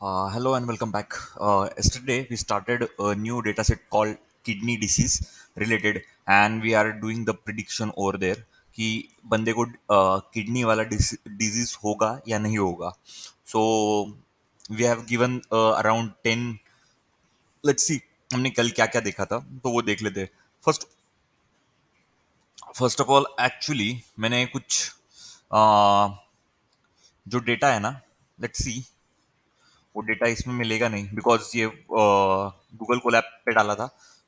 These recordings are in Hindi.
Hello and welcome back. Yesterday we started a new data set called kidney disease related, and we are doing the prediction over there कि बंदे को किडनी वाला डिजीज होगा या नहीं होगा. So we have given around 10. Let's see हमने कल क्या क्या देखा था तो वो देख लेते हैं. First first of all actually मैंने कुछ uh, जो डेटा है ना, लेट्स सी वो डेटा इसमें मिलेगा नहीं बिकॉज ये गूगल कोलैब पे डाला था.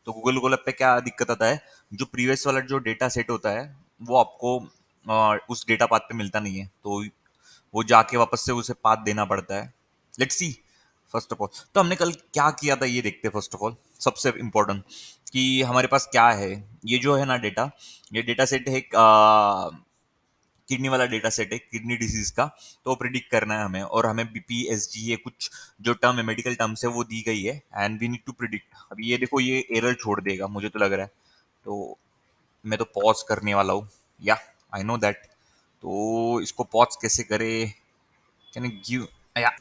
तो गूगल कोलैब पे क्या दिक्कत आता है, जो प्रीवियस वाला जो डेटा सेट होता है वो आपको उस डेटा पाथ पे मिलता नहीं है, तो वो जाके वापस से उसे पाथ देना पड़ता है. Let's see. First of all तो हमने कल क्या किया था ये देखते हैं. फर्स्ट ऑफ ऑल सबसे इम्पोर्टेंट कि हमारे पास क्या है. ये जो है ना डेटा, ये डेटा सेट है किडनी वाला डेटा सेट है किडनी डिजीज का. तो प्रिडिक्ट करना है हमें, और हमें बीपीएसजी ये कुछ जो टर्म है मेडिकल टर्म्स है वो दी गई है and we need to predict. अभी ये देखो ये एरर छोड़ देगा मुझे तो लग रहा है. तो मैं तो पॉज करने वाला हूँ. या आई नो दैट. तो इसको पॉज कैसे करे, कैन आई गिव. या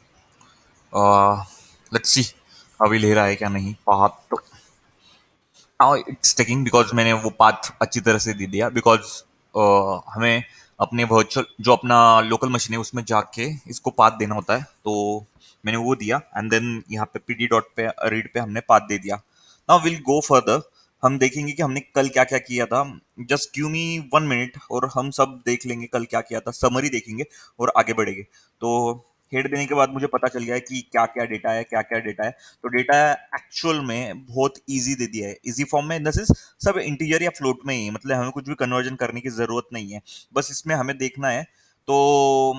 लेट्स सी अभी ले रहा है क्या नहीं पाथ. तो इट्स टेकिंग बिकॉज मैंने वो पाथ अच्छी तरह से दे दिया बिकॉज हमें अपने वर्चुअल जो अपना लोकल मशीन है उसमें जाके इसको पाथ देना होता है. तो मैंने वो दिया एंड देन यहाँ पे पीडी डॉट पे रीड पे हमने पाथ दे दिया. Now will go further. हम देखेंगे कि हमने कल क्या क्या किया था. जस्ट गिव मी 1 मिनट और हम सब देख लेंगे कल क्या किया था, समरी देखेंगे और आगे बढ़ेंगे. तो हेड देने के बाद मुझे पता चल गया है कि क्या क्या डेटा है, क्या क्या डेटा है. तो डेटा एक्चुअल में बहुत इजी दे दिया है. इजी फॉर्म में इन द सेंस सब इंटीजर या फ्लोट में ही है, मतलब हमें कुछ भी कन्वर्जन करने की जरूरत नहीं है. बस इसमें हमें देखना है. तो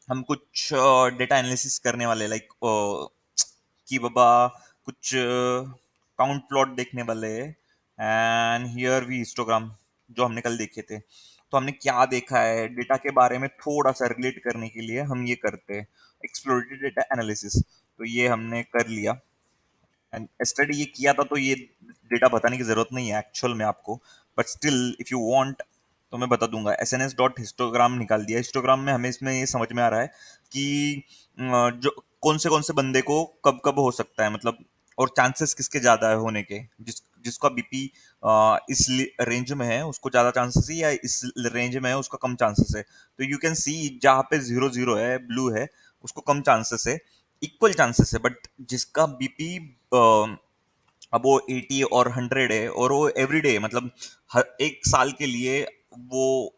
हम कुछ डेटा एनालिसिस करने वाले लाइक कि बाबा कुछ काउंट प्लॉट देखने वाले हैं. एंड हियर वी हिस्टोग्राम जो हमने कल देखे थे. तो हमने क्या देखा है डेटा के बारे में थोड़ा सा रिलेट करने के लिए हम ये करते हैं एक्सप्लोरेटरी डेटा एनालिसिस. तो ये हमने कर लिया एंड स्टडी ये किया था. तो ये डेटा बताने की जरूरत नहीं है एक्चुअल में आपको, but still if you want तो मैं बता दूंगा. S N S dot histogram निकाल दिया. हिस्टोग्राम में हमें इसमें ये समझ में आ रहा है कि जो कौन से बंदे को कब कब हो सकता है, मतलब और चांसेस किसके ज्यादा है होने के. जिसका बीपी इस रेंज में है उसको ज्यादा चांसेस है, या इस रेंज में है उसका कम चांसेस है. तो यू कैन सी जहाँ पे 0 0 है ब्लू है उसको कम चांसेस है, इक्वल चांसेस है. बट जिसका बीपी अब वो 80 और 100 है और वो एवरीडे मतलब हर एक साल के लिए वो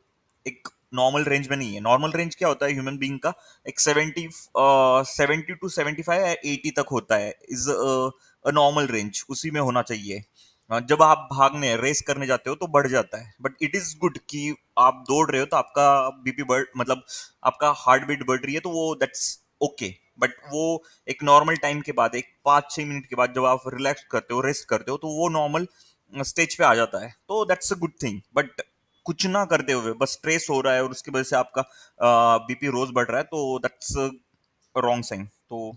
एक नॉर्मल रेंज में नहीं है. नॉर्मल रेंज क्या होता है ह्यूमन बीइंग का, एक 70 टू 75 या 80 तक होता है इज अ नॉर्मल रेंज, उसी में होना चाहिए. जब आप भागने रेस करने जाते हो तो बढ़ जाता है, बट इट इज गुड कि आप दौड़ रहे हो तो आपका बीपी बढ़ मतलब आपका हार्ट बीट बढ़ रही है, तो वो दैट्स ओके. बट वो एक नॉर्मल टाइम के बाद एक 5 6 मिनट के बाद जब आप रिलैक्स करते हो रेस्ट करते हो तो वो नॉर्मल स्टेज पे आ जाता है. तो that's a good thing. But कुछ ना करते हुए बस स्ट्रेस हो रहा है और उसकी वजह से आपका बीपी रोज बढ़ रहा है, तो दैट्स रॉन्ग साइन. तो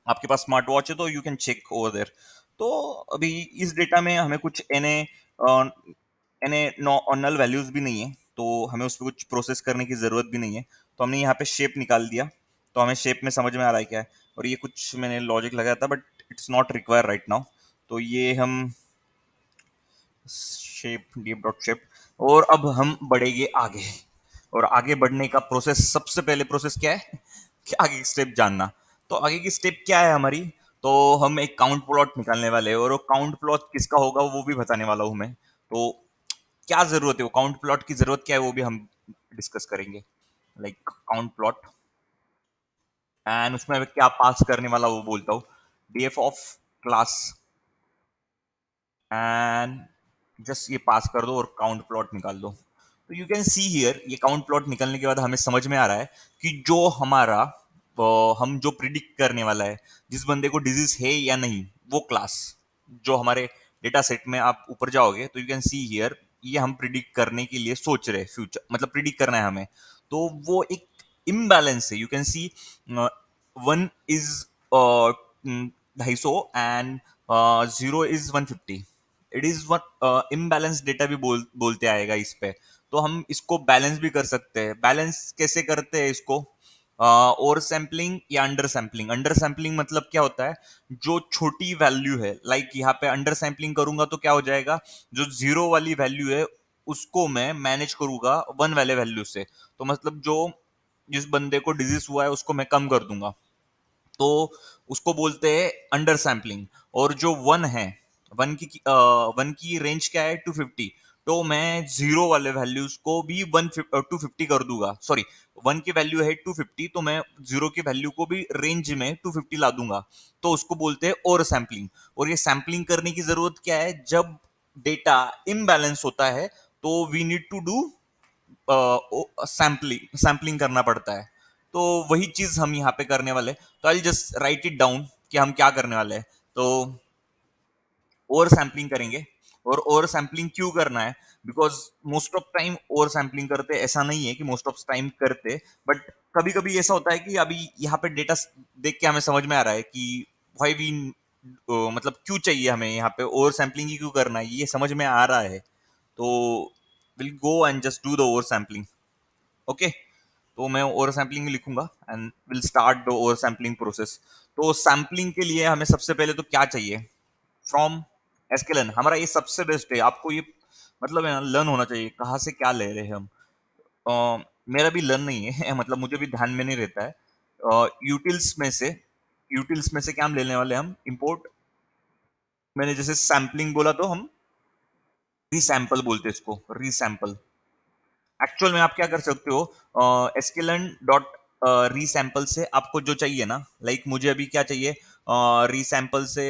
आपके पास स्मार्ट वॉच है तो you can check over there. तो अभी इस डेटा में हमें कुछ एन ए नल वैल्यूज भी नहीं है, तो हमें उस पर कुछ प्रोसेस करने की जरूरत भी नहीं है. तो हमने यहाँ पे शेप निकाल दिया. तो हमें शेप में समझ में आ रहा है क्या है, और ये कुछ मैंने लॉजिक लगाया था but it's not require right now. तो ये हम शेप डीप डॉट शेप. और अब हम बढ़ेंगे आगे. और आगे बढ़ने का प्रोसेस, सबसे पहले प्रोसेस क्या है कि आगे की स्टेप जानना. तो आगे की स्टेप क्या है हमारी. तो हम एक काउंट प्लॉट निकालने वाले हैं और वो काउंट प्लॉट किसका होगा वो भी बताने वाला हूं मैं. तो क्या जरूरत है, वो काउंट प्लॉट की जरूरत क्या है वो भी हम डिस्कस करेंगे. लाइक काउंट प्लॉट एंड उसमें मैं क्या पास करने वाला वो बोलता हूँ. DF of class and just ये पास कर दो और काउंट प्लॉट निकाल दो. तो यू कैन सी हियर ये काउंट प्लॉट निकलने के बाद हमें समझ में आ रहा है कि जो हमारा हम जो प्रिडिक्ट करने वाला है जिस बंदे को डिजीज है या नहीं, वो क्लास जो हमारे डेटा सेट में आप ऊपर जाओगे तो यू कैन सी हियर ये हम प्रिडिक्ट करने के लिए सोच रहे हैं फ्यूचर, मतलब प्रिडिक्ट करना है हमें. तो वो एक इम्बैलेंस है. You can C one is 250 and 0 is 150. It is one imbalance data भी बोलते आएगा इस पे. तो हम इसको बैलेंस भी कर सकते हैं. बैलेंस कैसे करते हैं इसको, ओवर सैम्पलिंग या अंडर सैम्पलिंग। अंडर सैम्पलिंग मतलब क्या होता है, जो छोटी वैल्यू है, लाइक यहाँ पे अंडर सैम्पलिंग करूंगा तो क्या हो जाएगा, जो जीरो वाली वैल्यू है उसको मैं मैनेज करूंगा वन वाले वैल्यू से। तो मतलब जो जिस बंदे को डिजीज हुआ है उसको मैं कम कर दूंगा, तो उसको बोलते हैं अंडर सैम्पलिंग। और जो वन है, वन की रेंज क्या है, 250, तो मैं जीरो वाले वैल्यूज को भी 250 कर दूंगा, सॉरी, वन की वैल्यू है 250, तो मैं जीरो की वैल्यू को भी रेंज में 250 ला दूंगा, तो उसको बोलते हैं ओवर सैम्पलिंग। और ये सैम्पलिंग करने की जरूरत क्या है, जब डेटा इम्बैलेंस होता है तो we need to do sampling, sampling करना पड़ता है। तो वही चीज हम यहाँ पे करने वाले, तो आई जस्ट राइट इट डाउन कि हम क्या करने वाले हैं। तो ओवर सैम्पलिंग करेंगे। और ओवर सैम्पलिंग क्यों करना है, because most of time over sampling करते, ऐसा नहीं है कि मोस्ट ऑफ टाइम करते, बट कभी कभी ऐसा होता है कि अभी यहाँ पे डेटा देख के हमें समझ में आ रहा है कि भाई वी मतलब क्यों चाहिए हमें यहाँ पे ओवर सैम्पलिंग ही क्यों करना है, ये समझ में आ रहा है, तो will go and just do the over sampling. Okay, तो मैं ओवर सैम्पलिंग लिखूंगा and will start the over sampling process. तो सैम्पलिंग के लिए हमें सबसे पहले तो क्या चाहिए, फ्रॉम एसकेलन, हमारा ये सबसे बेस्ट है, आपको ये मतलब लर्न होना चाहिए कहाँ से क्या ले रहे हैं हम। मेरा भी लर्न नहीं है मतलब मुझे भी ध्यान में नहीं रहता है। यूटिल्स में से, यूटिल्स में से क्या हम लेने वाले हैं, हम इंपोर्ट, मैंने जैसे सैम्पलिंग बोला तो हम रीसैम्पल बोलते हैं इसको, रीसैम्पल। एक्चुअल में आप क्या कर सकते हो, एस्केलन डॉट रीसैम्पल से आपको जो चाहिए ना, लाइक मुझे अभी क्या चाहिए, रीसैम्पल से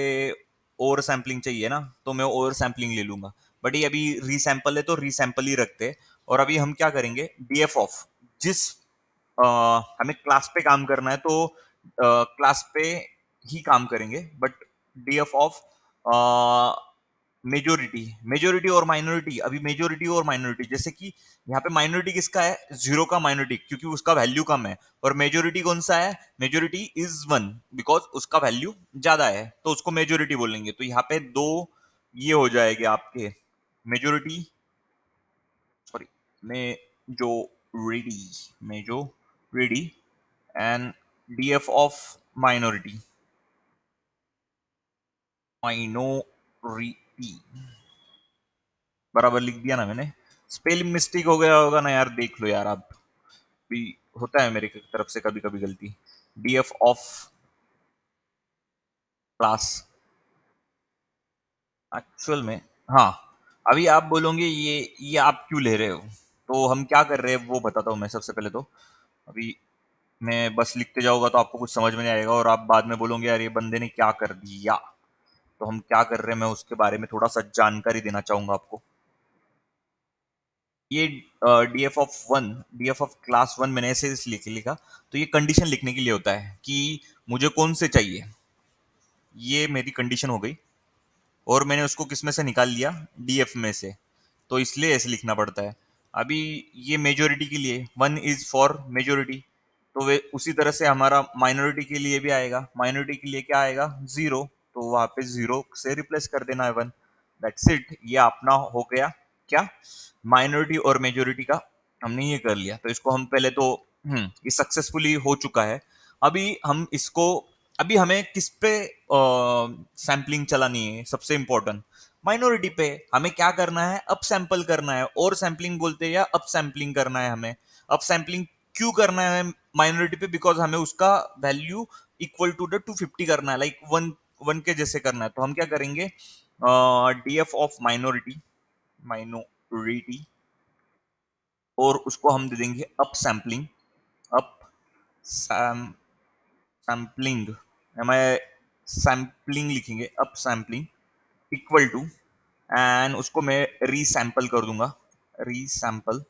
ओवर सैम्पलिंग चाहिए ना, तो मैं ओवर सैम्पलिंग ले लूंगा। बट ये अभी रीसैम्पल है तो रीसैम्पल ही रखते हैं। और अभी हम क्या करेंगे, डीएफ ऑफ, जिस हमें क्लास पे काम करना है तो क्लास पे ही काम करेंगे, but DF of majority, majority और माइनॉरिटी। अभी मेजोरिटी और माइनॉरिटी, जैसे कि यहाँ पे माइनॉरिटी किसका है, जीरो का माइनॉरिटी, क्योंकि उसका वैल्यू कम है। और मेजोरिटी कौन सा है, मेजोरिटी इज वन, बिकॉज उसका वैल्यू ज्यादा है, तो उसको मेजोरिटी बोलेंगे। तो यहाँ पे दो ये हो जाएंगे आपके, majority, sorry, majority, majority and DF of minority, minority, बराबर लिख दिया ना मैंने। स्पेलिंग मिस्टेक हो गया होगा ना यार, देख लो यार आप भी, होता है मेरी तरफ से कभी कभी गलती। डीएफ ऑफ क्लास, एक्चुअल में, हाँ, अभी आप बोलोगे ये आप क्यों ले रहे हो, तो हम क्या कर रहे हैं वो बताता हूँ मैं सबसे पहले तो। अभी मैं बस लिखते जाऊंगा तो आपको कुछ समझ में नहीं आएगा और आप बाद में बोलोगे यार ये बंदे ने क्या कर दिया। तो हम क्या कर रहे हैं, मैं उसके बारे में थोड़ा सा जानकारी देना चाहूंगा आपको। ये DF of one, DF of class one मैंने ऐसे इसलिए लिखा, तो ये कंडीशन लिखने के लिए होता है कि मुझे कौन से चाहिए, ये मेरी कंडीशन हो गई। और मैंने उसको किस में से निकाल लिया, डीएफ में से, तो इसलिए ऐसे लिखना पड़ता है। अभी ये मेजोरिटी के लिए वन इज फॉर मेजोरिटी, तो वे उसी तरह से हमारा माइनॉरिटी के लिए भी आएगा, माइनॉरिटी के लिए क्या आएगा, जीरो, तो वहां पे जीरो से रिप्लेस कर देना है वन। दैट्स इट, ये अपना हो गया क्या, माइनॉरिटी और मेजोरिटी का हमने ये कर लिया। तो इसको हम पहले तो ये सक्सेसफुली हो चुका है। अभी हम इसको, अभी हमें किस पे सैम्पलिंग चलानी है, सबसे इंपॉर्टेंट माइनॉरिटी पे। हमें क्या करना है, अप सैंपल करना है, और सैम्पलिंग बोलते हैं या अप सैम्पलिंग करना है हमें। अप सैम्पलिंग क्यों करना है माइनॉरिटी पे, बिकॉज हमें उसका वैल्यू इक्वल टू द 250 करना है, लाइक वन, वन के जैसे करना है। तो हम क्या करेंगे, डीएफ ऑफ माइनॉरिटी, माइनॉरिटी, और उसको हम दे देंगे अप सैम्पलिंग, अप सैम्पलिंग, हमें सैम्पलिंग लिखेंगे, up sampling equal to, and उसको मैं रीसैम्पल कर दूंगा, रीसैम्पल,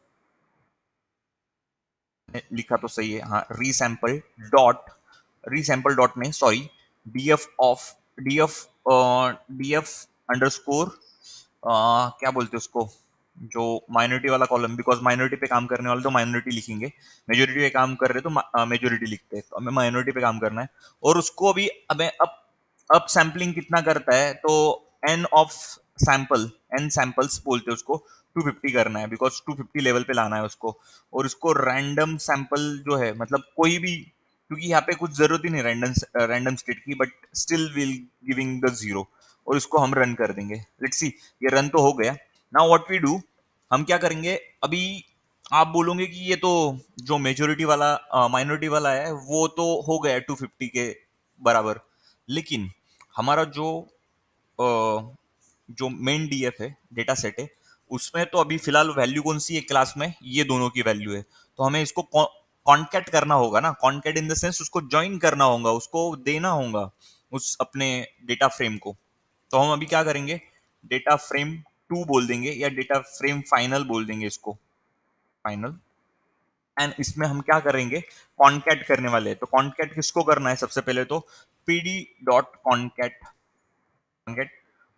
लिखा तो सही है हाँ, रीसैम्पल डॉट, रीसैम्पल डॉट में sorry, DF of, DF DF underscore, क्या बोलते हैं उसको, जो माइनॉरिटी वाला कॉलम, बिकॉज माइनॉरिटी पे काम करने वाले तो माइनॉरिटी लिखेंगे, मेजोरिटी पे काम कर रहे तो मेजोरिटी लिखते हैं, तो हमें माइनॉरिटी पे काम करना है। और उसको अभी हमें अप सैम्पलिंग कितना करता है, तो N of sample, N samples बोलते हैं उसको, 250 करना है, बिकॉज 250 लेवल पे लाना है उसको। और उसको रैंडम सैंपल जो है, मतलब कोई भी क्योंकि यहाँ पे कुछ जरूरत ही नहीं रैंडम स्टेट की, but still will giving the zero. और इसको हम रन कर देंगे। लेट्स सी, ये रन तो हो गया। नाउ व्हाट वी डू, हम क्या करेंगे अभी। आप बोलोगे कि ये तो जो मेजोरिटी वाला माइनॉरिटी वाला है वो तो हो गया 250 के बराबर। लेकिन हमारा अ, जो मेन डीएफ है, डेटा सेट है, उसमें तो अभी फिलहाल वैल्यू कौन सी है क्लास में, ये दोनों की वैल्यू है। तो हमें इसको कॉन्केट करना होगा ना, कॉन्केट इन द सेंस उसको ज्वाइन करना होगा, उसको देना होगा उस अपने डेटा फ्रेम को। तो हम अभी क्या करेंगे, डेटा फ्रेम टू बोल देंगे या डेटा फ्रेम फाइनल बोल देंगे इसको, फाइनल। एंड इसमें हम क्या करेंगे, कॉन्केट करने वाले हैं। तो कॉन्केट किसको करना है, सबसे पहले तो पीडी डॉट कॉन्केट, कॉन्केट।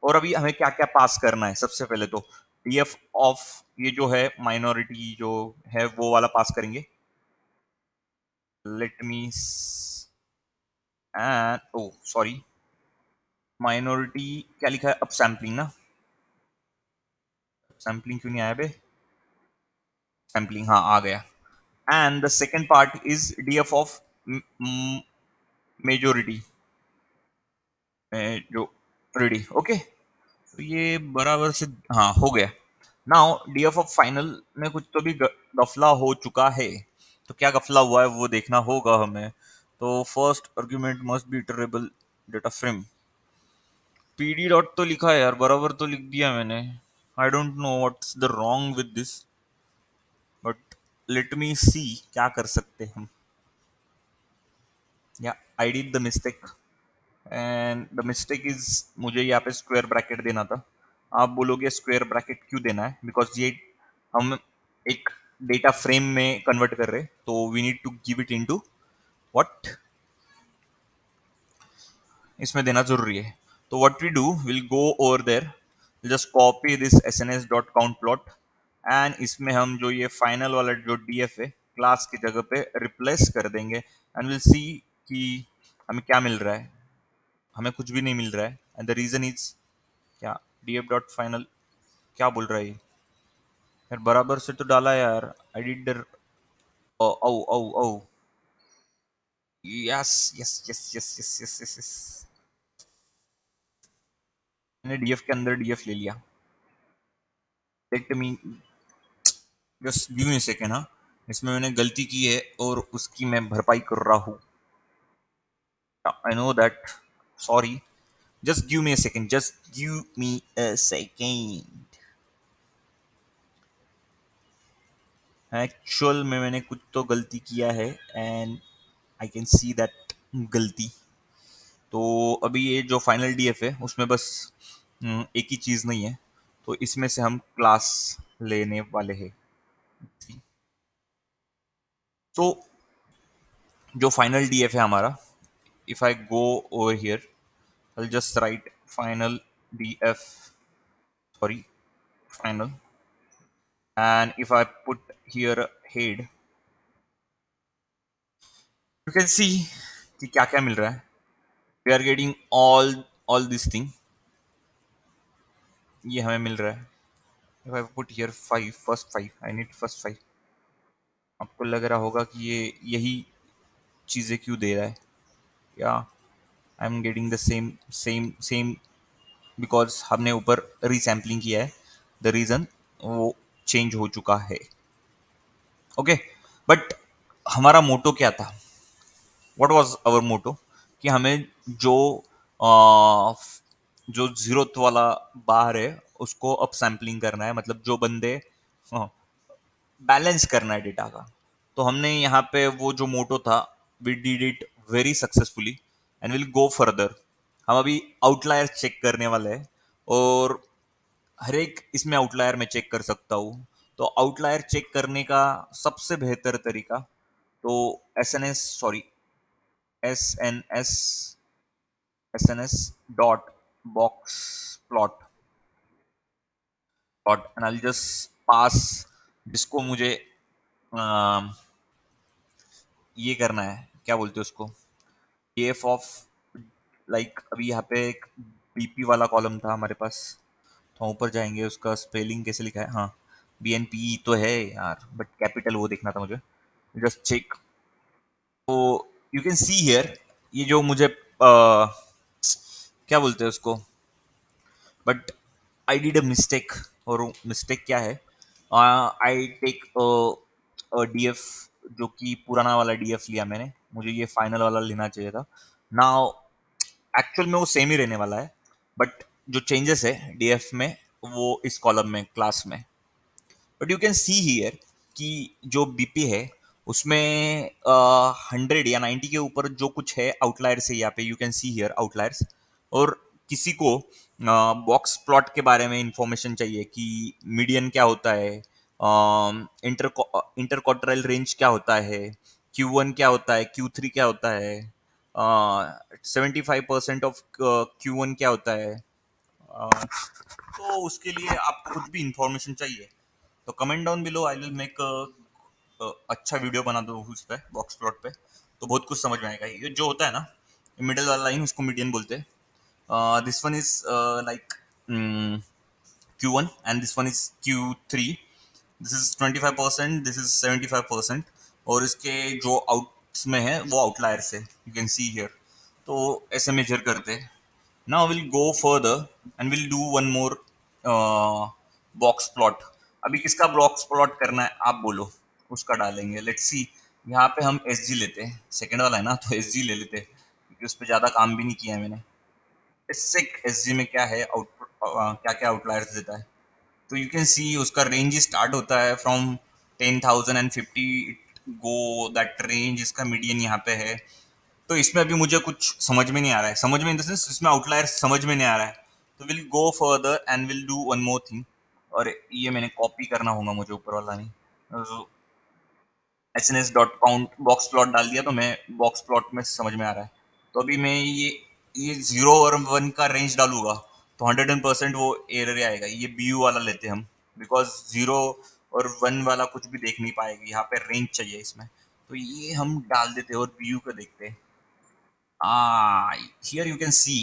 और अभी हमें क्या क्या पास करना है, सबसे पहले तो डीएफ ऑफ ये जो है माइनॉरिटी जो है वो वाला पास करेंगे। Let me and oh sorry, minority क्या लिखा है, अप सैम्पलिंग ना, सैम्पलिंग क्यों नहीं आया बे, सैम्पलिंग हाँ आ गया। And the second part is DF of majority, जो रेडी, ओके। तो ये बराबर से हाँ हो गया। नाउ डीएफ ऑफ फाइनल में कुछ तो भी गफला हो चुका है। तो क्या गफला हुआ है वो देखना होगा हमें। तो first argument must be iterable data frame, PD dot तो लिखा है यार, बराबर तो लिख दिया मैंने। I don't know what's the wrong with this, but let me see क्या कर सकते हैं हम। या I did the mistake, and the mistake is मुझे यहाँ पे स्क्वायर ब्रैकेट देना था। आप बोलोगे स्क्वायर ब्रैकेट क्यों देना है, बिकॉज ये हम एक डेटा फ्रेम में कन्वर्ट कर रहे हैं, तो we need to give it into what, इसमें देना जरूरी है। तो what we do, will go over there, just copy this S N S dot count plot, and इसमें हम जो ये फाइनल वाला जो डीएफ है क्लास की जगह पे रिप्लेस कर देंगे। एंड विल सी कि हमें क्या मिल रहा है। हमें कुछ भी नहीं मिल रहा है, एंड द रीजन इज क्या, डीएफ डॉट फाइनल क्या बोल रहा है ये? यार बराबर से तो डाला यार, I did, oh oh oh oh, yes yes yes yes yes yes yes yes, मैंने डीएफ के अंदर डीएफ ले लिया। Let me just give me second, हाँ। इसमें मैंने गलती की है और उसकी मैं भरपाई कर रहा हूँ। I know that, sorry, just give me a second, just give me a second. Actual में मैंने कुछ तो गलती किया है, and I can see that गलती। तो अभी ये जो फाइनल डीएफ है उसमें बस एक ही चीज़ नहीं है। तो इसमें से हम क्लास लेने वाले हैं। तो जो फाइनल डीएफ है हमारा, if I go over here, I just write final DF, sorry final, and if I put here head, you can see कि क्या क्या मिल रहा है। We are getting all this thing, ये हमें मिल रहा है। If I put here five, first five, I need first five. आपको लग रहा होगा कि ये यही चीज़ें क्यों दे रहा है, या I am getting the same same same, because हमने ऊपर रीसैम्पलिंग किया है, द रीज़न वो चेंज हो चुका है। ओके, बट हमारा मोटो क्या था, व्हाट वाज आवर मोटो, कि हमें जो जो जीरोथ वाला बार है उसको अप सैम्पलिंग करना है, मतलब जो बंदे बैलेंस करना है डेटा का। तो हमने यहाँ पे वो जो मोटो था, we did it very successfully and will go further. हम अभी आउटलायर चेक करने वाले हैं, और हर एक इसमें आउटलायर में चेक कर सकता हूँ। तो आउटलायर चेक करने का सबसे बेहतर तरीका, तो S N S sorry S N S S N S dot box plot dot, and I just pass, जिसको मुझे अम, ये करना है, क्या बोलते हैं उसको, एफ ऑफ, लाइक अभी यहाँ पे एक बीपी वाला कॉलम था हमारे पास। तो हम ऊपर जाएंगे, उसका स्पेलिंग कैसे लिखा है, हाँ बी एन पी तो है यार, बट कैपिटल वो देखना था मुझे, just check. You can see here, ये जो मुझे क्या बोलते हैं उसको, but I did a mistake. और मिस्टेक क्या है, आई टेक डीएफ, जो कि पुराना वाला डीएफ लिया मैंने, मुझे ये फाइनल वाला लेना चाहिए था। नाउ एक्चुअल में वो सेम ही रहने वाला है, बट जो चेंजेस है डीएफ में वो इस कॉलम में क्लास में। But you can see here कि जो बीपी है उसमें 100 या 90 के ऊपर जो कुछ है आउटलायर्स है, यहाँ पे you can see here outliers. और किसी को बॉक्स प्लॉट के बारे में इंफॉर्मेशन चाहिए कि मीडियन क्या होता है, इंटर इंटरक्वार्टरल रेंज क्या होता है, Q1 क्या होता है, Q3 क्या होता है, 75% ऑफ Q1 क्या होता है, तो उसके लिए आपको कुछ भी इंफॉर्मेशन चाहिए तो comment down below, I will make अच्छा वीडियो बना दो उस पर बॉक्स प्लॉट पे, तो बहुत कुछ समझ में आएगा। ये जो होता है ना, मिडिल वाला लाइन, उसको मीडियन बोलते हैं। This one is like Q1 and this one is Q3, this is 25%, this is 75%, और इसके जो आउट्स में है वो आउटलायर्स है, यू कैन सी हियर। तो ऐसे मेजर करते हैं। Now we'll go further and we'll do one more box plot. अभी किसका बॉक्स प्लॉट करना है आप बोलो, उसका डालेंगे। लेट्स सी, यहाँ पे हम एस जी लेते हैं, सेकेंड वाला है ना तो एस जी ले लेते हैं, क्योंकि उस पर ज़्यादा काम भी नहीं किया है मैंने। इससे एस जी में क्या है, आउटपुट क्या क्या आउटलायर्स देता है। तो यू कैन सी उसका रेंज स्टार्ट होता है फ्रॉम 10,050, गो दैट रेंज, इसका मीडियन यहाँ पे है। तो इसमें अभी मुझे कुछ समझ में नहीं आ रहा है, समझ में इन द सेंस इसमें आउटलायर समझ में नहीं आ रहा है। तो will go further and will do one more thing. और ये मैंने कॉपी करना होगा मुझे, ऊपर वाला नहीं, S N S dot count box plot डाल दिया तो मैं बॉक्स प्लॉट में समझ में आ रहा है। तो अभी मैं ये 0 और 1 का रेंज डालूंगा तो 100% वो एरर आएगा। ये बी यू वाला लेते हैं हम, बिकॉज 0 और 1 वाला कुछ भी देख नहीं पाएगी, यहाँ पे रेंज चाहिए इसमें। तो ये हम डाल देते हैं और बी यू का देखते हैं। हियर यू कैन सी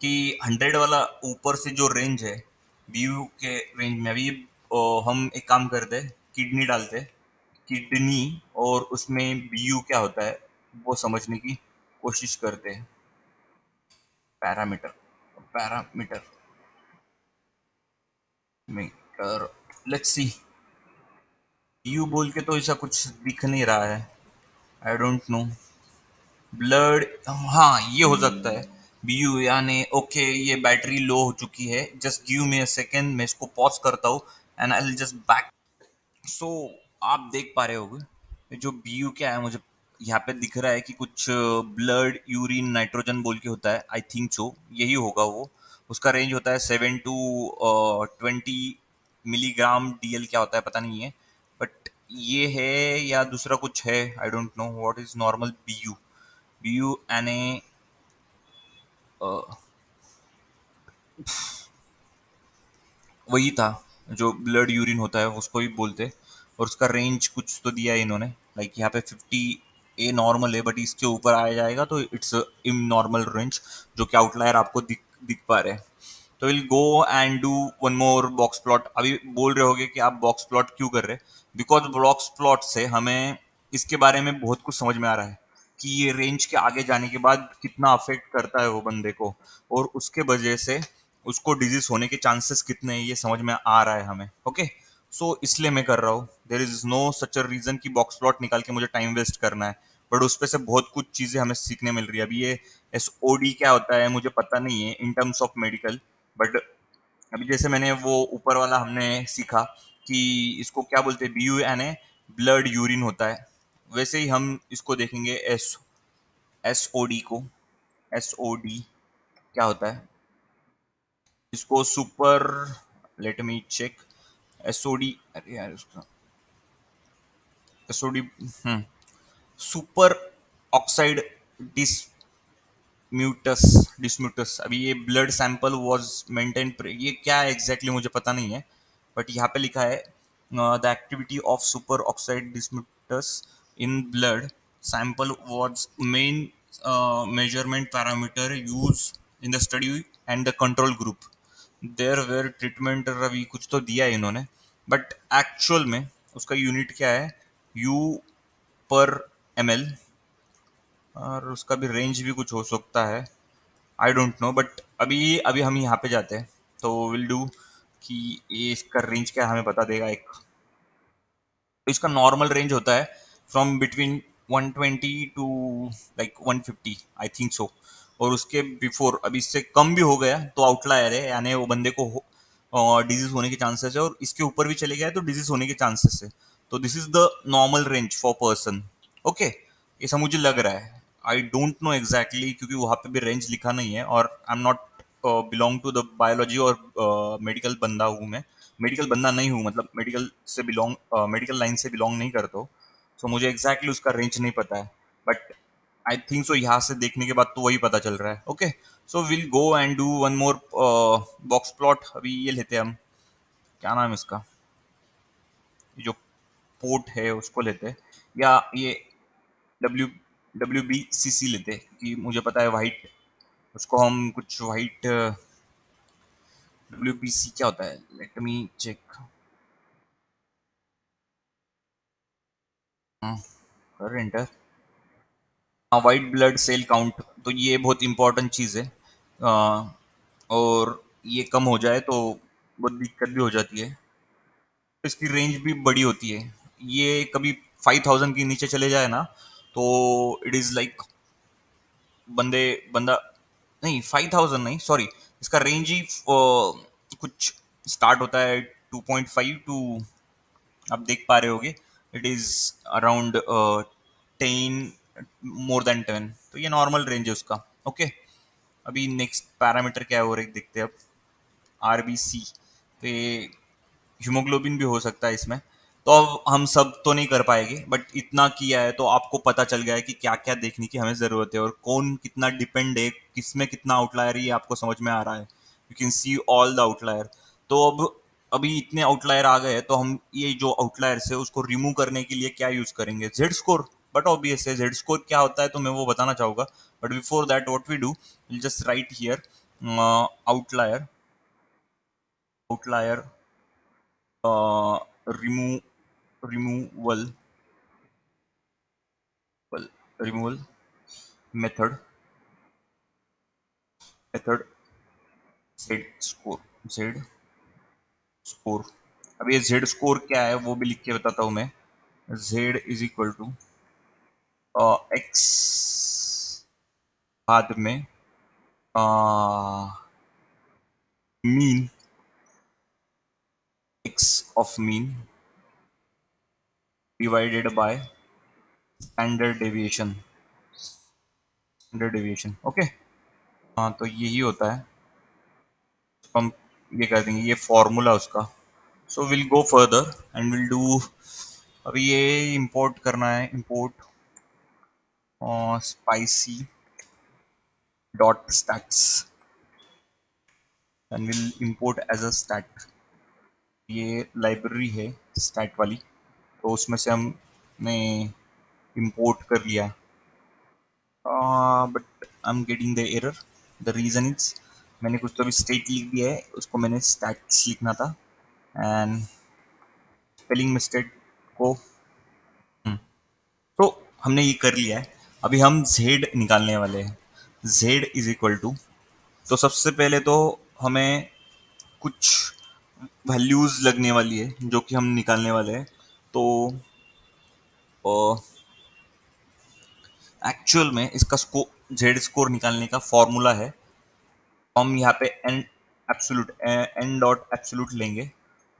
कि 100 वाला ऊपर से जो रेंज है, व्यू के रेंज में अभी हम एक काम करते, किडनी डालते, किडनी, और उसमें व्यू क्या होता है वो समझने की कोशिश करते हैं। Parameter, parameter meter, let's see. View बोल के तो ऐसा कुछ दिख नहीं रहा है, आई डोंट नो। ब्लड, हाँ ये हो सकता है। बी यू यानी ओके, ये बैटरी लो हो चुकी है, just give me a second, मैं इसको पॉज करता हूँ and I will just back. So आप देख पा रहे होगे ये जो बी यू क्या है, मुझे यहाँ पे दिख रहा है कि कुछ ब्लड यूरिन नाइट्रोजन बोल के होता है, आई थिंक सो यही होगा वो। उसका रेंज होता है 7 to 20 मिलीग्राम, डीएल क्या होता है पता नहीं है, बट ये है या दूसरा कुछ है, I don't know what is normal B U. B U N A वही था जो ब्लड यूरिन होता है उसको ही बोलते। और उसका रेंज कुछ तो दिया है इन्होंने, लाइक यहाँ पे 50 ए नॉर्मल है, बट इसके ऊपर आ जाएगा तो इट्स इन नॉर्मल रेंज, जो कि आउटलायर आपको दिख दिख पा रहे हैं। तो will go and do one more box plot. अभी बोल रहे होगे कि आप बॉक्स प्लॉट क्यों कर रहे हैं, बिकॉज बॉक्स प्लॉट से हमें इसके बारे में बहुत कुछ समझ में आ रहा है कि ये रेंज के आगे जाने के बाद कितना अफेक्ट करता है वो बंदे को, और उसके वजह से उसको डिजीज होने के चांसेस कितने हैं ये समझ में आ रहा है हमें। ओके, सो इसलिए मैं कर रहा हूँ। There is no such a reason कि बॉक्स प्लॉट निकाल के मुझे टाइम वेस्ट करना है, बट उस पे से बहुत कुछ चीजें हमें सीखने मिल रही है। अभी ये एस ओ डी क्या होता है मुझे पता नहीं है in terms of medical, but अभी जैसे मैंने वो ऊपर वाला हमने सीखा कि इसको क्या बोलते हैं, B U N A, blood urine होता है, वैसे ही हम इसको देखेंगे एस एस ओ डी को। एस ओ डी क्या होता है, इसको super, let me check, SOD, अरे यार उसका SOD, super oxide dismutase, dismutase. अभी ये ब्लड सैंपल वाज मेंटेन, ये क्या है एग्जैक्टली मुझे पता नहीं है, बट यहाँ पे लिखा है the activity of super oxide dismutase in blood sample was main measurement parameter use in the study and the control group. There were treatment, अभी कुछ तो दिया है इन्होंने, बट एक्चुअल में उसका यूनिट क्या है, यू पर एम एल, और उसका भी रेंज भी कुछ हो सकता है, आई डोंट नो, बट अभी अभी हम यहाँ पे जाते हैं, तो विल डू कि ये इसका रेंज क्या है हमें बता देगा एक। तो इसका नॉर्मल रेंज होता है from between 120 to like 150, I think so. और उसके बिफोर अभी इससे कम भी हो गया तो आउटलायर है, यानी वो बंदे को डिजीज होने के चांसेस है, और इसके ऊपर भी चले गया तो डिजीज होने के चांसेस है। तो this is the normal range for person. Okay, ऐसा मुझे लग रहा है, आई डोंट नो एग्जैक्टली, क्योंकि वहां पे भी रेंज लिखा नहीं है, और I am not belong to the biology और मेडिकल बंदा हूँ मैं। मेडिकल बंदा नहीं हूँ, मतलब मेडिकल से बिलोंग, मेडिकल लाइन से बिलोंग नहीं करता हूँ। सो मुझे एग्जैक्टली उसका रेंज नहीं पता है, बट आई थिंक सो यहाँ से देखने के बाद तो वही पता चल रहा है। Okay, so will go and do one more box plot. अभी ये लेते हैं हम, क्या नाम है इसका, ये जो पोर्ट है उसको लेते हैं, या ये डब्ल्यू WBCC लेते हैं, क्योंकि मुझे पता है वाइट, उसको हम कुछ वाइट, WBC क्या होता है, लेट मी चेक। कर एंटर। हाँ, वाइट ब्लड सेल काउंट, तो ये बहुत इंपॉर्टेंट चीज़ है। और ये कम हो जाए तो बहुत दिक्कत भी हो जाती है। तो इसकी रेंज भी बड़ी होती है, ये कभी 5000 के नीचे चले जाए ना, तो इट इज़ लाइक बंदे बंदा, नहीं 5000 नहीं, सॉरी, इसका रेंज ही कुछ स्टार्ट होता है 2.5 टू, आप देख पा रहे होगे, it is around 10, more than 10, तो ये नॉर्मल रेंज है उसका। ओके, अभी नेक्स्ट पैरामीटर क्या है और एक देखते हैं अब, RBC। तो ये हीमोग्लोबिन भी हो सकता है इसमें। तो अब हम सब तो नहीं कर पाएंगे, बट इतना किया है तो आपको पता चल गया है कि क्या क्या देखने की हमें ज़रूरत है, और कौन कितना डिपेंड है, किसमें कितना आउटलायर, ये आपको समझ में आ रहा है। You can see all the outlier. तो अब अभी इतने आउटलायर आ गए, तो हम ये जो आउटलायर्स है उसको रिमूव करने के लिए क्या यूज़ करेंगे, जेड स्कोर। बट ऑब्वियस है जेड स्कोर क्या होता है, तो मैं वो बताना चाहूँगा। But before that what we do, will just write here outlier, outlier remove, removal removal method, method Z score, Z score. अब ये जेड स्कोर क्या है वो भी लिख के बताता हूँ मैं। Z is equal to X, बाद में mean, X of mean divided by standard deviation, standard deviation. Okay, हाँ तो यही होता है। तो हम ये कर देंगे, ये फॉर्मूला उसका। So will go further and will do, अभी ये इंपोर्ट करना है, import spicy dot stats, and will import as a stat। ये लाइब्रेरी है स्टैट वाली, तो उसमें से हमने इंपोर्ट कर लिया, but I am getting the error. The reason is, मैंने कुछ तो अभी स्टेट लिख दिया है, उसको मैंने स्टैट्स लिखना था, एंड स्पेलिंग मिस्टेक को, तो हमने ये कर लिया है। अभी हम z निकालने वाले हैं। z इज इक्वल टू, तो सबसे पहले तो हमें कुछ वैल्यूज लगने वाली है जो कि हम निकालने वाले हैं। तो एक्चुअल में इसका जेड स्कोर निकालने का फॉर्मूला है, हम यहाँ पे N absolute, N dot absolute लेंगे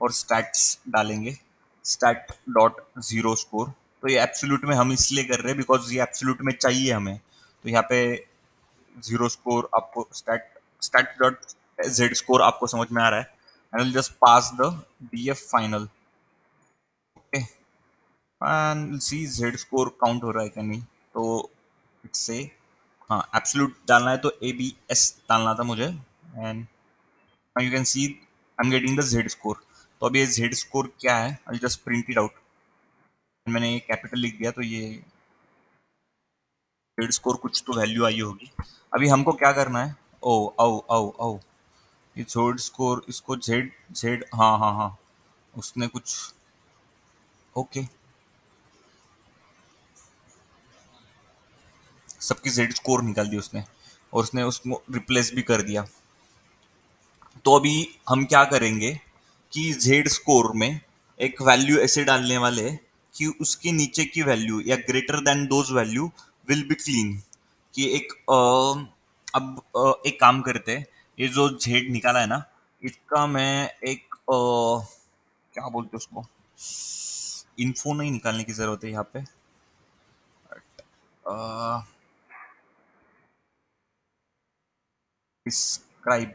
और स्टैट्स डालेंगे, स्टैट डॉट जीरो स्कोर। तो ये एब्सोल्यूट में हम इसलिए कर रहे हैं बिकॉज ये एब्सोल्यूट में चाहिए हमें। तो यहाँ पे जीरो स्कोर आपको stat, stat dot Z score आपको समझ में आ रहा है, and will just pass the DF final. Okay, and see Z score count हो रहा है क्या नहीं। तो इससे, हाँ एब्सोल्यूट डालना है तो ABS डालना था मुझे, and you can C I am getting the Z score. तो अब ये जेड स्कोर क्या है, I just print it out, मैंने ये कैपिटल लिख दिया, तो ये जेड स्कोर कुछ तो वैल्यू आई होगी। अभी हमको क्या करना है, ओ ओ ओ ओ, ये जेड स्कोर, इसको जेड जेड, हाँ हाँ हाँ, उसने कुछ, ओके। सबकी जेड स्कोर निकाल दी उसने, और उसने उसको रिप्लेस भी कर दिया। तो अभी हम क्या करेंगे कि जेड स्कोर में एक वैल्यू ऐसे डालने वाले हैं कि उसके नीचे की वैल्यू या greater than those value will be clean. कि एक अब एक काम करते हैं, ये जो जेड निकाला है ना, इसका मैं एक क्या बोलते हैं उसको, इन्फो नहीं निकालने की जरूरत है यहाँ पे। डिस्क्राइब,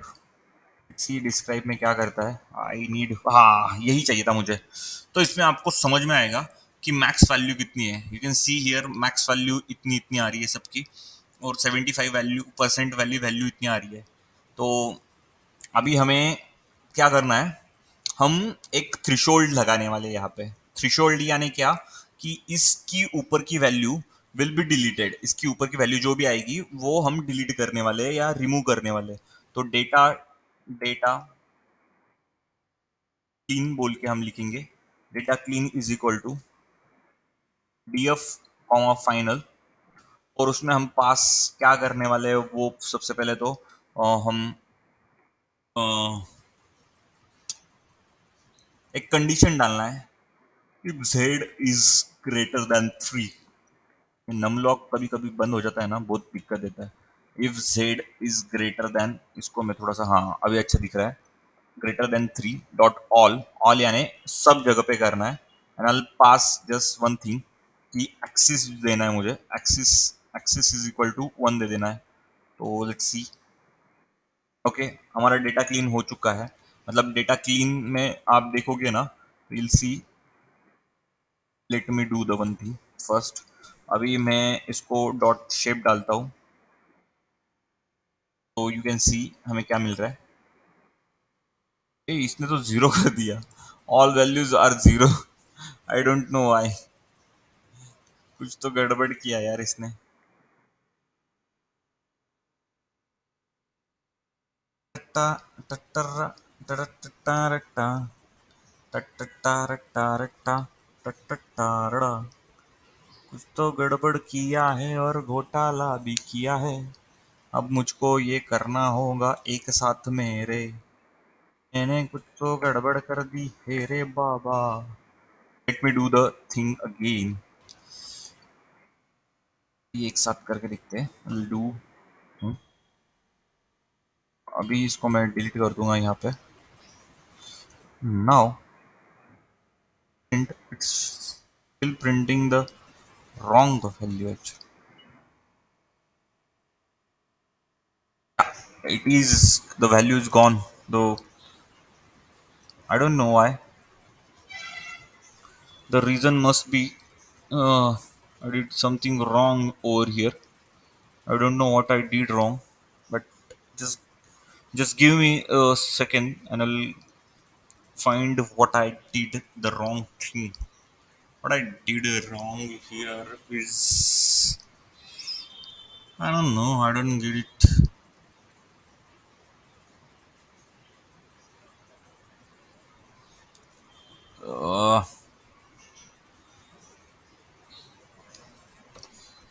सी डिस्क्राइब में क्या करता है, आई नीड, हाँ यही चाहिए था मुझे। तो इसमें आपको समझ में आएगा कि मैक्स वैल्यू कितनी है। You can see here max value इतनी इतनी आ रही है सबकी, और 75 वैल्यू परसेंट वैल्यू वैल्यू इतनी आ रही है। तो अभी हमें क्या करना है, हम एक थ्रेशोल्ड लगाने वाले हैं यहाँ पे। थ्रेशोल्ड यानी क्या, कि इसकी ऊपर की वैल्यू विल बी डिलीटेड, इसकी ऊपर की वैल्यू जो भी आएगी वो हम डिलीट करने वाले हैं या रिमूव करने वाले हैं। तो डेटा डेटा क्लीन बोल के हम लिखेंगे, data clean is equal to df comma final. और उसमें हम पास क्या करने वाले हैं, वो सबसे पहले तो हम एक कंडीशन डालना है, if z is greater than 3। Num Lock कभी कभी बंद हो जाता है ना, बहुत दिक्कत देता है। If z is greater than, इसको मैं थोड़ा सा, हाँ अभी अच्छा दिख रहा है, greater than 3 dot all, all यानी सब जगह पे करना है। And I pass just one thing, कि एक्सिस देना है मुझे, axis, axis is equal to 1 दे देना है। तो लेट्स सी। ओके, हमारा डेटा क्लीन हो चुका है। मतलब डेटा क्लीन में आप देखोगे ना, will see, late me do the one thing first. अभी मैं इसको डॉट शेप डालता हूँ, तो यू कैन सी हमें क्या मिल रहा है। ए, इसने तो जीरो कर दिया, all values are zero. I don't know why, कुछ तो गड़बड़ किया यार इसने। टट्टा, टट्टर्रा, टट्टट्टारट्टा, टट्टट्टारट्टारट्टा, टट्टट्टारड़ा। कुछ तो गड़बड़ किया है और घोटाला भी किया है। अब मुझको ये करना होगा एक साथ मेरे, मैंने कुछ तो गड़बड़ कर दी है रे बाबा। Let me do the thing again. ये एक साथ करके देखते हैं, डू। अभी इसको मैं डिलीट कर दूंगा यहाँ पे। Now print, it's still printing the wrong value actually. It is, the value is gone, though I don't know why. The reason must be uh, I did something wrong over here. I don't know what I did wrong, but just just give me a second and I'll find what I did the wrong thing. What I did wrong here is, I don't know. I don't get it. Uh,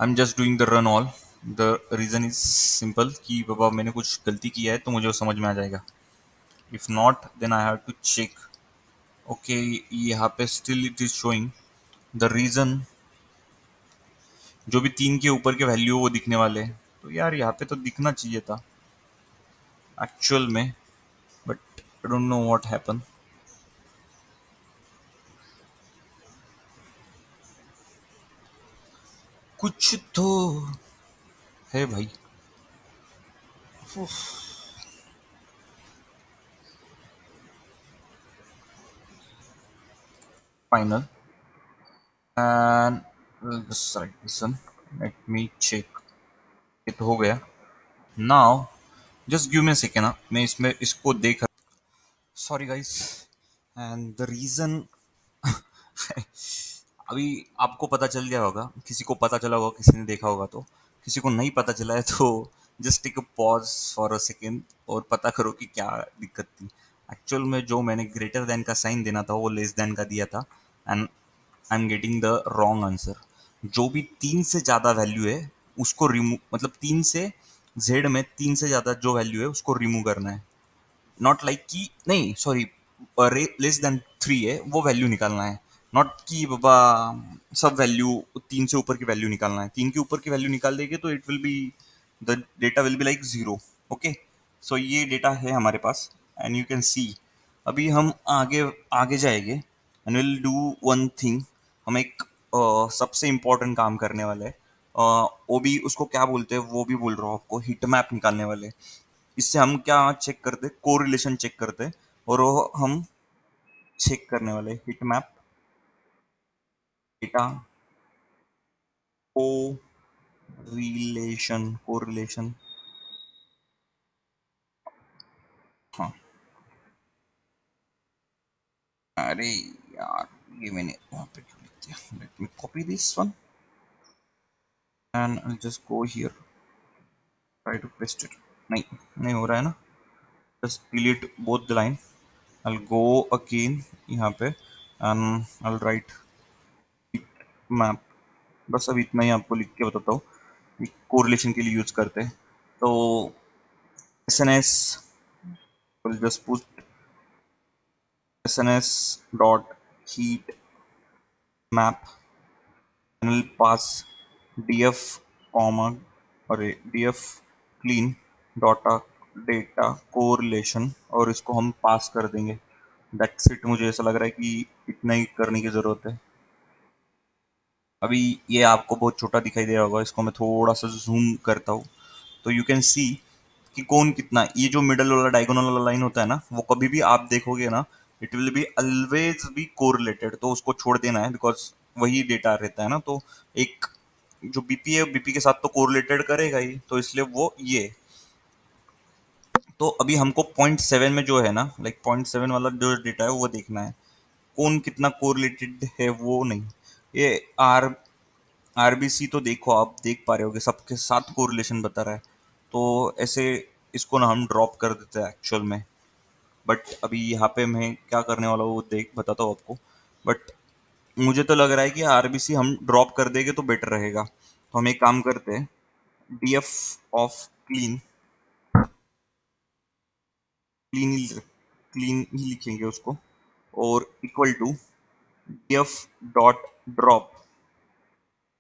I am just doing the run all. The reason is simple कि बाबा मैंने कुछ गलती किया है तो मुझे वो समझ में आ जाएगा। If not then I have to check. Okay, यहाँ पे still it is showing the reason, जो भी 3 के ऊपर के वैल्यू वो दिखने वाले हैं। तो यार यहाँ पे तो दिखना चाहिए था एक्चुअल में, but I don't know what happen. कुछ तो है भाई। Final and listen, let me check. ये तो हो गया। Now just give me a second, मैं इसमें इसको देख, sorry guys. And the reason अभी आपको पता चल गया होगा, किसी को पता चला होगा, किसी ने देखा होगा, तो किसी को नहीं पता चला है तो just take a pause for a second और पता करो कि क्या दिक्कत थी। एक्चुअल में जो मैंने ग्रेटर देन का साइन देना था वो लेस देन का दिया था, and I am getting the wrong answer. जो भी 3 से ज़्यादा वैल्यू है उसको रिमूव, मतलब 3 से जेड में 3 से ज़्यादा जो वैल्यू है उसको रिमूव करना है। नॉट लाइक कि नहीं, सॉरी, लेस देन 3 है वो वैल्यू निकालना है। नॉट कि बाबा सब वैल्यू 3 से ऊपर की वैल्यू निकालना है। 3 के ऊपर की वैल्यू निकाल देंगे तो it will be, the data will be like zero. Okay, so ये डेटा है हमारे पास एंड यू कैन सी। अभी हम आगे आगे जाएंगे and will do one thing. हम एक सबसे इम्पोर्टेंट काम करने वाले हैं। वो भी उसको क्या बोलते हैं वो भी बोल रहा हूँ आपको, हिट मैप निकालने वाले। इससे हम क्या चेक करते, कोरिलेशन चेक करते, और वो हम चेक करने वाले हिट मैप डेटा कोरिलेशन। हाँ, अरे यार, ये मैंने वहाँ पे क्यों लिख दिया? Let me copy this one and I just go here, try to paste it. नहीं, नहीं हो रहा है ना। Just delete both the line. I go again यहाँ पे एंड आई राइट मैप। बस अब इतना ही आपको लिख के बताता हूँ, कोरिलेशन के लिए यूज करते हैं। तो SNS will just put SNS dot heat map and will pass df comma और df clean data correlation, और इसको हम पास कर देंगे। That's it. मुझे ऐसा लग रहा है कि इतना ही करने की जरूरत है। अभी ये आपको बहुत छोटा दिखाई दे रहा होगा, इसको मैं थोड़ा सा जूम करता हूँ तो यू कैन सी कि कौन कितना, ये जो मिडल वाला डायगोनल वाला लाइन होता है ना, वो कभी भी आप देखोगे ना, it will be always be correlated, तो उसको छोड़ देना है बिकॉज वही डेटा रहता है ना। तो एक जो बीपी है, बीपी के साथ तो कोरिलेटेड करेगा ही, तो इसलिए वो ये। तो अभी हमको 0.7 में जो है ना, लाइक 0.7 वाला जो डेटा है वो देखना है, कौन कितना कोरिलेटेड है वो नहीं। ये आर आरबीसी तो देखो, आप देख पा रहे होगे सबके साथ कोरिलेशन बता रहा है। तो ऐसे इसको ना हम ड्रॉप कर देते हैं एक्चुअल में। बट अभी यहाँ पे मैं क्या करने वाला हूँ वो देख बताता हूँ आपको। बट मुझे तो लग रहा है कि आरबीसी हम ड्रॉप कर देंगे तो बेटर रहेगा। तो हम एक काम करते हैं, डीएफ ऑफ क्लीन, क्लीन ही क्लीन ही लिखेंगे उसको, और equal to DF dot drop.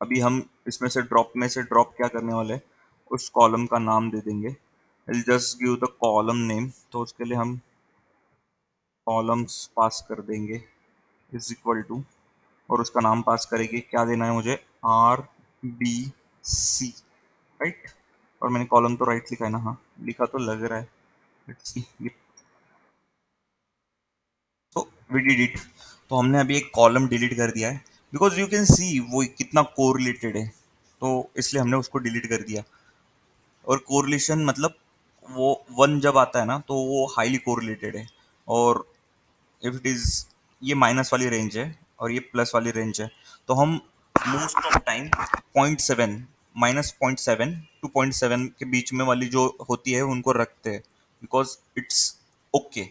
अभी हम इसमें से ड्रॉप में से ड्रॉप क्या करने वाले हैं, उस कॉलम का नाम दे देंगे। Will just give the column name, तो उसके लिए हम कॉलम्स पास कर देंगे इज इक्वल टू, और उसका नाम पास करेंगे, क्या देना है मुझे, RBC, राइट। और मैंने कॉलम तो राइट लिखा है ना, हाँ लिखा तो लग रहा है। Let's see. तो वी डिड इट। तो हमने अभी एक कॉलम डिलीट कर दिया है बिकॉज यू कैन सी वो कितना कोरिलेटेड है, तो इसलिए हमने उसको डिलीट कर दिया। और कोरिलेशन मतलब वो वन जब आता है ना तो वो हाईली कोरिलेटेड है, और इफ इट इज, ये माइनस वाली रेंज है और ये प्लस वाली रेंज है, तो हम मोस्ट ऑफ टाइम 0.7, -0.7 टू 0.7 के बीच में वाली जो होती है उनको रखते हैं बिकॉज इट्स ओके।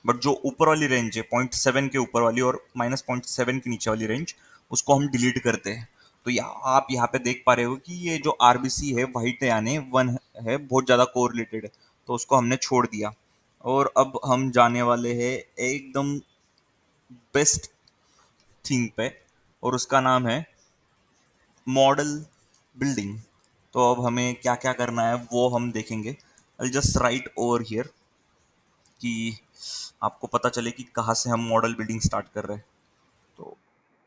बट जो ऊपर वाली रेंज है 0.7 के ऊपर वाली और -0.7 के नीचे वाली रेंज, उसको हम डिलीट करते हैं। तो आप यहाँ पे देख पा रहे हो कि ये जो आरबीसी है वाइट यानी वन है, बहुत ज़्यादा कोरिलेटेड है, तो उसको हमने छोड़ दिया। और अब हम जाने वाले हैं एकदम बेस्ट थिंग पे, और उसका नाम है मॉडल बिल्डिंग। तो अब हमें क्या क्या करना है वो हम देखेंगे। आई जस्ट राइट ओवर हियर कि आपको पता चले कि कहाँ से हम मॉडल बिल्डिंग स्टार्ट कर रहे हैं। तो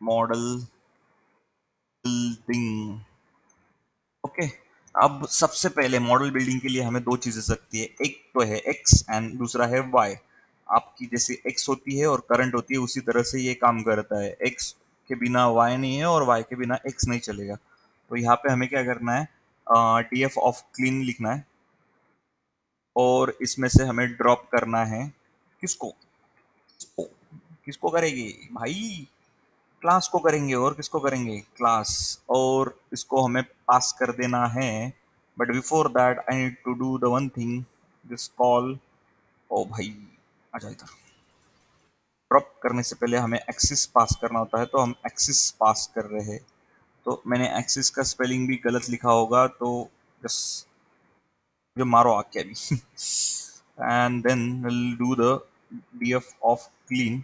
मॉडल बिल्डिंग, ओके। अब सबसे पहले मॉडल बिल्डिंग के लिए हमें दो चीजें सकती है, एक तो है एक्स एंड दूसरा है वाई। आपकी जैसे एक्स होती है और करंट होती है उसी तरह से ये काम करता है, एक्स के बिना वाई नहीं है और वाई के बिना एक्स नहीं चलेगा। तो यहाँ पे हमें क्या करना है, डीएफ ऑफ क्लीन लिखना है, और इसमें से हमें ड्रॉप करना है किसको, किसको किसको करेगी भाई, क्लास को करेंगे, और किसको करेंगे, क्लास। और इसको हमें पास कर देना है। But before that I need to do the one thing, this call. ओ भाई, आ जाओ इधर। ड्रॉप करने से पहले हमें एक्सिस पास करना होता है, तो हम एक्सिस पास कर रहे हैं। तो मैंने एक्सिस का स्पेलिंग भी गलत लिखा होगा, तो बस जो मारो आके अभी and then will do the df of clean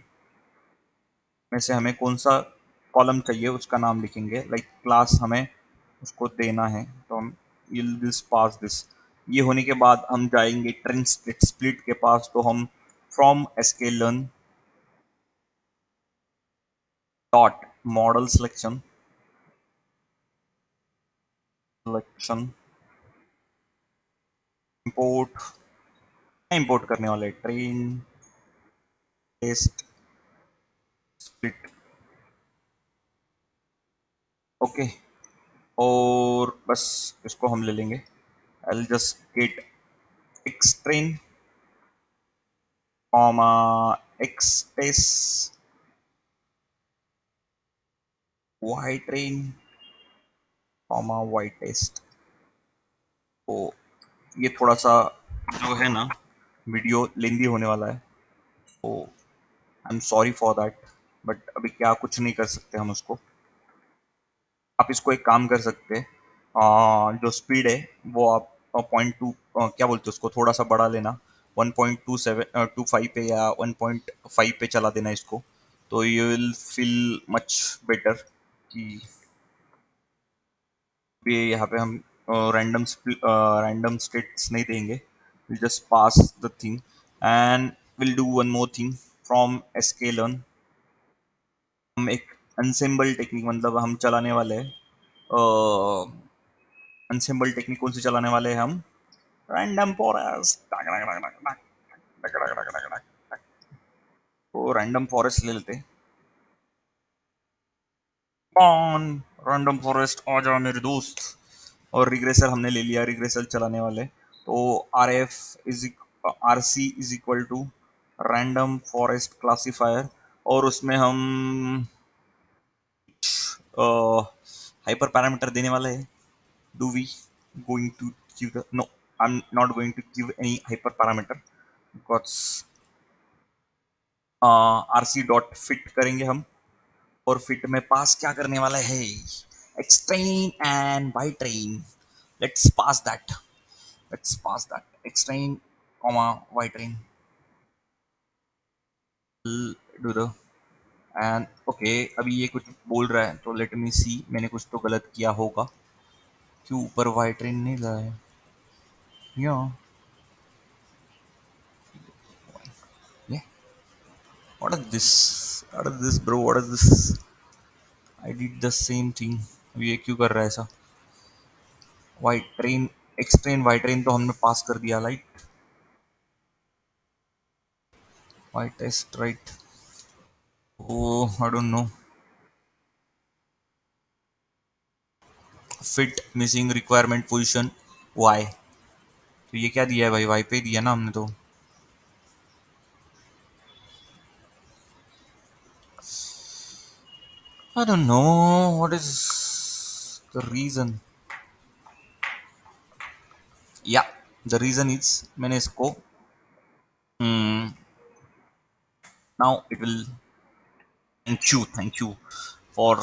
में से हमें कौन सा कॉलम चाहिए उसका नाम लिखेंगे, लाइक क्लास हमें उसको देना है, तो हम विल दिस पास दिस। ये होने के बाद हम जाएंगे ट्रेन स्प्लिट स्प्लिट के पास, तो हम from sklearn dot model selection selection import import करने वाले ट्रेन टेस्ट स्प्लिट। ओके, और बस इसको हम ले लेंगे। I just get X train comma X test Y train comma Y test. तो ये थोड़ा सा जो है ना वीडियो लेंदी होने वाला है, तो I am sorry for that, but अभी क्या कुछ नहीं कर सकते हम उसको। आप इसको एक काम कर सकते हैं, जो स्पीड है वो आप 0.2 क्या बोलते हैं उसको थोड़ा सा बढ़ा लेना, 1.27 25 पे या 1.5 पे चला देना इसको, तो you will feel much better कि ये यहाँ पे हम रैंडम स्टेट्स नहीं देंगे, will just pass the thing and will do one more thing from sklearn। हम एक अनसेम्बल टेक्निक मतलब हम चलाने वाले हैं, अनसेम्बल टेक्निक कौन सी चलाने वाले हैं हम, रैंडम फॉरेस्ट। तो रैंडम फॉरेस्ट ले लेते, कौन रैंडम फॉरेस्ट आ जा मेरे दोस्त। और रिग्रेसर हमने ले लिया, रिग्रेसर चलाने वाले, तो R C is equal to random forest classifier, और उसमें हम हाइपर पैरामीटर देने वाले हैं। Do we going to give the no, I am not going to give any hyper parameter because R C dot fit करेंगे हम, और फिट में पास क्या करने वाला है, एक्सट्रेन and by train. Let's pass that, let's pass that एक्सट्रेन comma by train do the end okay. अभी ये कुछ बोल रहा है, तो लेट मी सी मैंने कुछ तो गलत किया होगा, क्यों ऊपर वाई ट्रेन नहीं लाया या ये, what is this bro, what is this, I did the same thing. ये क्यों कर रहा है ऐसा, Y train X train Y train तो हमने पास कर दिया, light Y test right. Oh, I don't know. Fit missing requirement position Y। तो ये क्या दिया है भाई, Y पे दिया ना हमने तो। I don't know what is the reason। Yeah, the reason is मैंने इसको now it will, thank you for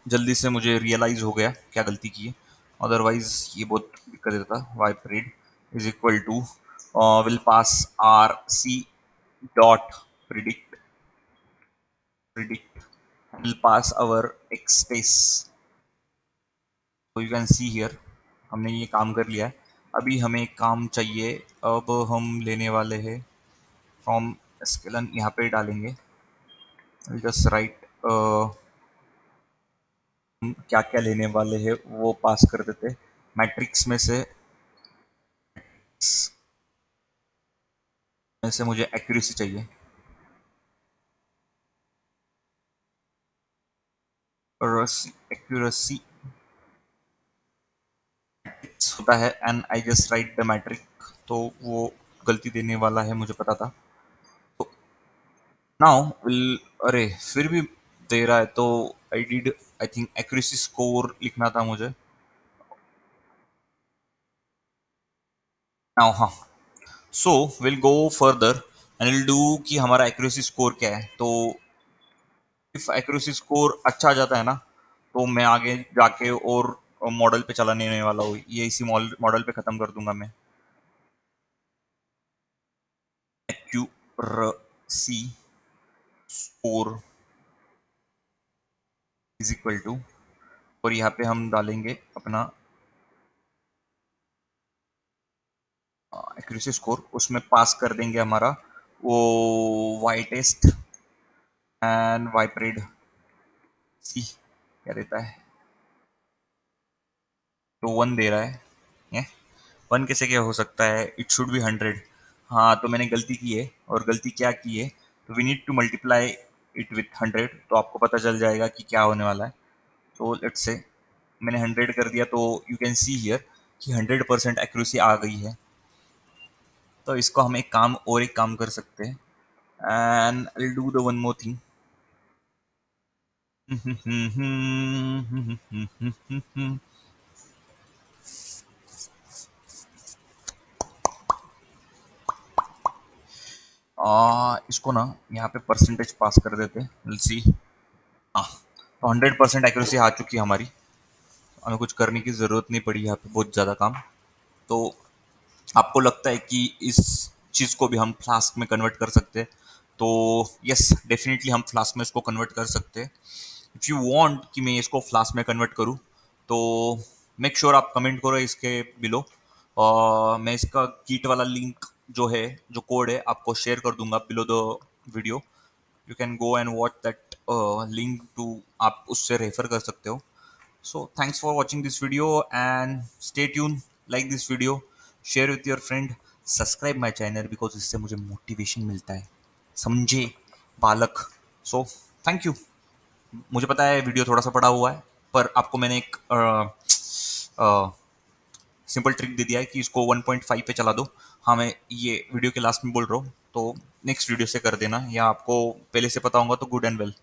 जल्दी से मुझे रियलाइज हो गया क्या गलती की है, अदरवाइज ये बहुत दिक्कत देता। Y pred is equal to will pass R C dot predict predict will pass our x test। तो यू कैन सी हियर हमने ये काम कर लिया है। अभी हमें एक काम चाहिए, अब हम लेने वाले हैं फ्रॉम स्केलन, यहाँ पे डालेंगे जस्ट राइट, हम क्या क्या लेने वाले हैं वो पास कर देते। मैट्रिक्स में से मुझे एक्यूरेसी चाहिए, और एक्यूरेसी होता है and I just write the metric, तो वो गलती देने वाला है मुझे पता था। तो नाउ विल, अरे फिर भी दे रहा है, तो I did, I think accuracy score लिखना था मुझे। नाउ हाँ, so will go further and will do कि हमारा एक्यूरेसी स्कोर क्या है। तो इफ एक्यूरेसी स्कोर अच्छा आ जाता है ना, तो मैं आगे जाके और मॉडल पे चलाने वाला हूँ, ये इसी मॉडल पे खत्म कर दूंगा मैं। Accuracy score is equal to, और यहाँ पे हम डालेंगे अपना एक्यूरेसी स्कोर, उसमें पास कर देंगे हमारा वो वाई टेस्ट एंड वाइपरेड सी क्या देता है, तो 1 दे रहा है। 1 कैसे क्या हो सकता है, इट शुड बी 100। हाँ, तो मैंने गलती की है, और गलती क्या की है, तो we need to multiply it with 100, तो आपको पता चल जाएगा कि क्या होने वाला है। तो लेट्स से मैंने 100 कर दिया, तो यू कैन सी हियर कि 100% एक्यूरेसी आ गई है। तो इसको हम एक काम कर सकते हैं, and I do the one more thing. इसको ना यहाँ पे परसेंटेज पास कर देते हैं, लेट्स सी। हाँ, तो 100% एक्यूरेसी आ चुकी है हमारी, हमें कुछ करने की ज़रूरत नहीं पड़ी यहाँ पे बहुत ज़्यादा काम। तो आपको लगता है कि इस चीज़ को भी हम फ्लास्क में कन्वर्ट कर सकते हैं, तो यस डेफिनेटली हम फ्लास्क में इसको कन्वर्ट कर सकते हैं। इफ़ यू वांट कि मैं इसको फ्लास्क में कन्वर्ट करूँ, तो मेक श्योर आप कमेंट करो इसके बिलो, और मैं इसका किट वाला लिंक जो है, जो कोड है, आपको शेयर कर दूंगा below the video. You can go and watch that link to, आप उससे रेफर कर सकते हो। So thanks for watching this video and stay tuned, like this video, share with your friend, subscribe my channel because इससे मुझे मोटिवेशन मिलता है, समझे बालक। So thank you. मुझे पता है वीडियो थोड़ा सा बड़ा हुआ है, पर आपको मैंने एक सिंपल ट्रिक दे दिया है कि इसको 1.5 पे चला दो। हाँ, मैं ये वीडियो के लास्ट में बोल रहा हूँ, तो नेक्स्ट वीडियो से कर देना, या आपको पहले से पता होगा तो गुड एंड वेल।